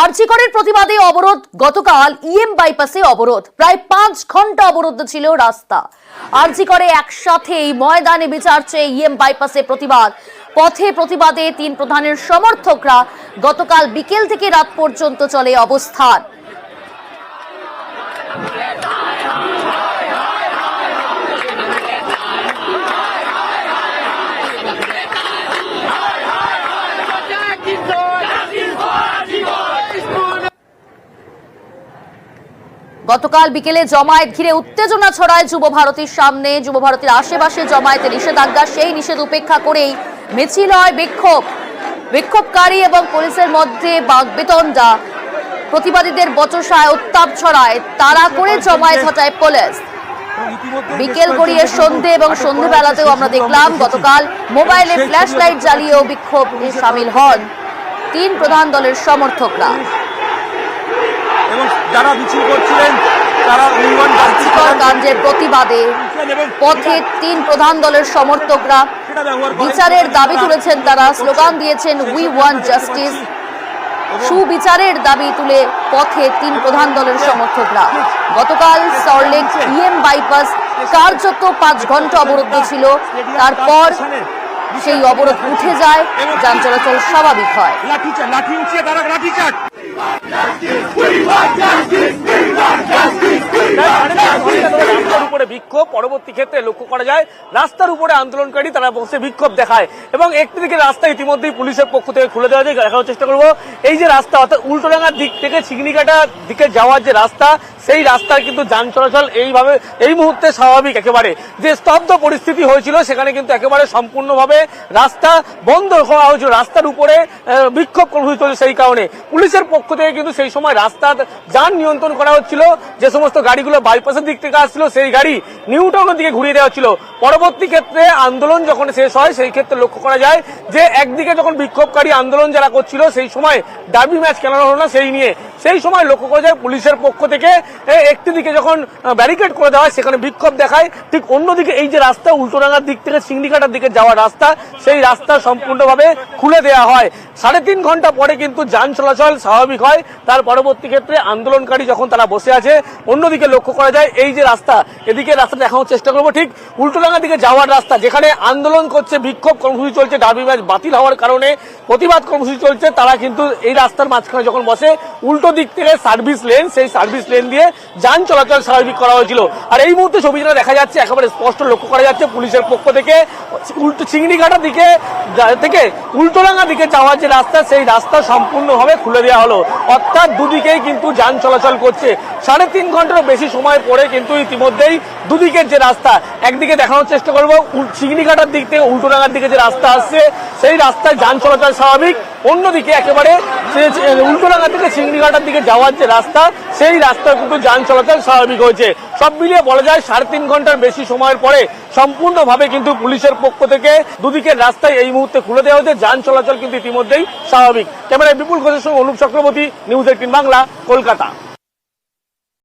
আরজি করের প্রতিবাদে অবরোধ। গতকাল ইএম বাইপাসে অবরোধ, প্রায় 5 ঘন্টা অবরুদ্ধ ছিল রাস্তা। আরজি করে একসাথেই ময়দানে বিচার চেয়ে ইএম বাইপাসে প্রতিবাদ। পথে প্রতিবাদে 3 প্রধানের সমর্থকরা গতকাল বিকেল থেকে রাত পর্যন্ত চলে অবস্থান। গতকাল বিকেলে জমায়েত ঘিরে উত্তেজনা ছড়ায় যুব ভারতীর সামনে। যুব ভারতীর আশেপাশে জমায়েতে নিষেধাজ্ঞা, সেই নিষেধ উপেক্ষা করেই মিছিল হয় বিক্ষোভকারী এবং পুলিশের মধ্যে বাগবিতণ্ডা। প্রতিবাদীদের বচসায় উত্তাপ ছড়ায়, তাড়া করে জমায়েত হটায় পুলিশ। বিকেল গড়িয়ে সন্ধে এবং সন্ধেবেলাতেও আমরা দেখলাম গতকাল মোবাইলে ফ্ল্যাশ লাইট জ্বালিয়েও বিক্ষোভে সামিল হন 3 প্রধান দলের সমর্থকরা। এবং যারা মিছিল করছিলেন তারা কাণ্ডের প্রতিবাদে পথে 3 প্রধান দলের সমর্থকরা বিচারের দাবি তুলেছেন। তারা স্লোগান দিয়েছেন উই ওয়ান্ট জাস্টিস। সুবিচারের দাবি তুলে পথে 3 প্রধান দলের সমর্থকরা। গতকাল সল্টলেক ইএম বাইপাস কার্যত 5 ঘন্টা অবরুদ্ধ ছিল। তারপর সেই অবরোধ উঠে যায়, যান চলাচল স্বাভাবিক হয়। বিক্ষোভ পরবর্তী ক্ষেত্রে লক্ষ্য করা যায় রাস্তার উপরে আন্দোলনকারী তারা বসে বিক্ষোভ দেখায় এবং একদিকে রাস্তা ইতিমধ্যেই পুলিশের পক্ষ থেকে খুলে দেওয়া যায়। দেখানোর চেষ্টা করবো এই যে রাস্তা অর্থাৎ উল্টোডাঙ্গার দিক থেকে চিগনিকাটার দিকে যাওয়ার যে রাস্তা, সেই রাস্তার কিন্তু যান চলাচল এইভাবে এই মুহূর্তে স্বাভাবিক। একেবারে যে স্তব্ধ পরিস্থিতি হয়েছিল সেখানে কিন্তু একেবারে সম্পূর্ণভাবে রাস্তা বন্ধ করা হয়েছিল। রাস্তার উপরে বিক্ষোভ কর্মসূচি চলছে, সেই কারণে পুলিশের পক্ষ থেকে কিন্তু সেই সময় রাস্তার যান নিয়ন্ত্রণ করা হচ্ছিল। যে সমস্ত গাড়িগুলো বাইপাসের দিক থেকে আসছিল সেই গাড়ি নিউ টাউনের দিকে ঘুরিয়ে দেওয়া হচ্ছিল। পরবর্তী ক্ষেত্রে আন্দোলন যখন শেষ হয় সেই ক্ষেত্রে লক্ষ্য করা যায় যে একদিকে যখন বিক্ষোভকারী আন্দোলন যারা করছিল সেই সময় ডার্বি ম্যাচ খেলানো হলো না, সেই নিয়ে সেই সময় লক্ষ্য করা যায় পুলিশের পক্ষ থেকে একটি দিকে যখন ব্যারিকেড করে দেওয়া হয় সেখানে বিক্ষোভ দেখায়। ঠিক অন্যদিকে এই যে রাস্তা উল্টোডাঙ্গার দিক থেকে চিংড়িঘাটার দিকে যাওয়ার রাস্তা, সেই রাস্তা সম্পূর্ণভাবে খুলে দেওয়া হয়। 3.5 ঘন্টা পরে কিন্তু যান চলাচল স্বাভাবিক হয়। তার পরবর্তী ক্ষেত্রে আন্দোলনকারী যখন তারা বসে আছে, অন্যদিকে লক্ষ্য করা যায় এই যে রাস্তা, এদিকে রাস্তা দেখানোর চেষ্টা করবো, ঠিক উল্টোডাঙ্গার দিকে যাওয়ার রাস্তা যেখানে আন্দোলন করছে, বিক্ষোভ কর্মসূচি চলছে, ডার্বি ম্যাচ বাতিল হওয়ার কারণে প্রতিবাদ কর্মসূচি চলছে, তারা কিন্তু এই রাস্তার মাঝখানে যখন বসে উল্টো দিক থেকে সার্ভিস লেন, সেই সার্ভিস লেন দিয়ে যান চলাচল স্বাভাবিক করা হয়েছিল। আর এই মুহূর্তে ছবি যেটা দেখা যাচ্ছে একেবারে স্পষ্ট লক্ষ্য করা যাচ্ছে পুলিশের পক্ষ থেকে উল্টো চিংড়িঘাটার দিকে থেকে উল্টোডাঙ্গা দিকে যাওয়ার যে রাস্তা, সেই রাস্তা সম্পূর্ণভাবে খুলে দেওয়া হলো। অর্থাৎ দুদিকেই কিন্তু যান চলাচল করছে। 3.5 ঘন্টারও বেশি সময় পরে কিন্তু ইতিমধ্যেই দুদিকের যে রাস্তা, একদিকে দেখানোর চেষ্টা করবো চিংড়িঘাটার দিক থেকে উল্টোডাঙ্গার দিকে যে রাস্তা আসছে সেই রাস্তায় যান চলাচল স্বাভাবিক, অন্যদিকে একেবারে উল্টোডাঙ্গা থেকে চিংড়িঘাটার দিকে যাওয়ার যে রাস্তা সেই রাস্তায় কিন্তু যান চলাচল স্বাভাবিক হয়েছে। সব মিলিয়ে বলা যায় 3.5 ঘন্টার বেশি সময়ের পরে সম্পূর্ণভাবে কিন্তু পুলিশের পক্ষ থেকে দুদিকের রাস্তায় এই মুহূর্তে খুলে দেওয়া হয়েছে। যান চলাচল কিন্তু ইতিমধ্যেই স্বাভাবিক। ক্যামেরায় বিপুল ঘোষের সঙ্গে অনুপ চক্রবর্তী, নিউজ 18 বাংলা, কলকাতা।